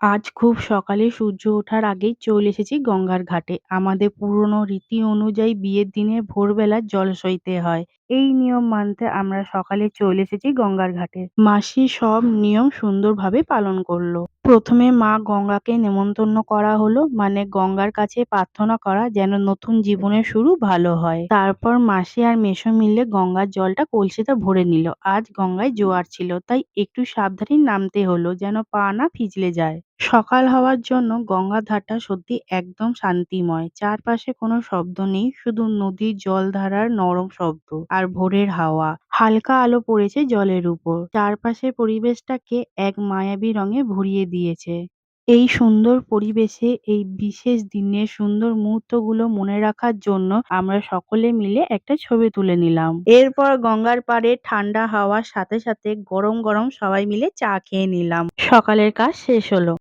আজ খুব সকালে সূর্য ওঠার আগেই চলে এসেছি গঙ্গার ঘাটে। আমাদের পুরনো রীতি অনুযায়ী বিয়ের দিনে ভোরবেলা জল সইতে হয়। এই নিয়ম মানতে আমরা সকালে চলে এসেছি গঙ্গার ঘাটে। মাসি সব নিয়ম সুন্দরভাবে পালন করলো। প্রথমে মা গঙ্গাকে নেমন্তন্ন করা হলো, মানে গঙ্গার কাছে প্রার্থনা করা যেন নতুন জীবনের শুরু ভালো হয়। তারপর মাসি আর মেসো মিলে গঙ্গার জলটা কলসিতে ভরে নিল। আজ গঙ্গায় জোয়ার ছিল, তাই একটু সাবধানে নামতে হলো যেন পা না পিছলে যায়। সকাল হওয়ার জন্য গঙ্গার ধারটা সত্যি একদম শান্তিময়। চারপাশে কোনো শব্দ নেই, শুধু নদীর জলধারার নরম শব্দ আর ভোরের হাওয়া। হালকা আলো পড়েছে জলের উপর, চারপাশের পরিবেশটাকে এক মায়াবী রঙে ভরিয়ে দিয়েছে। এই সুন্দর পরিবেশে এই বিশেষ দিনের সুন্দর মুহূর্তগুলো মনে রাখার জন্য আমরা সকলে মিলে একটা ছবি তুলে নিলাম। এরপর গঙ্গার পাড়ে ঠান্ডা হাওয়ার সাথে সাথে গরম গরম সবাই মিলে চা খেয়ে নিলাম। সকালের কাজ শেষ হলো।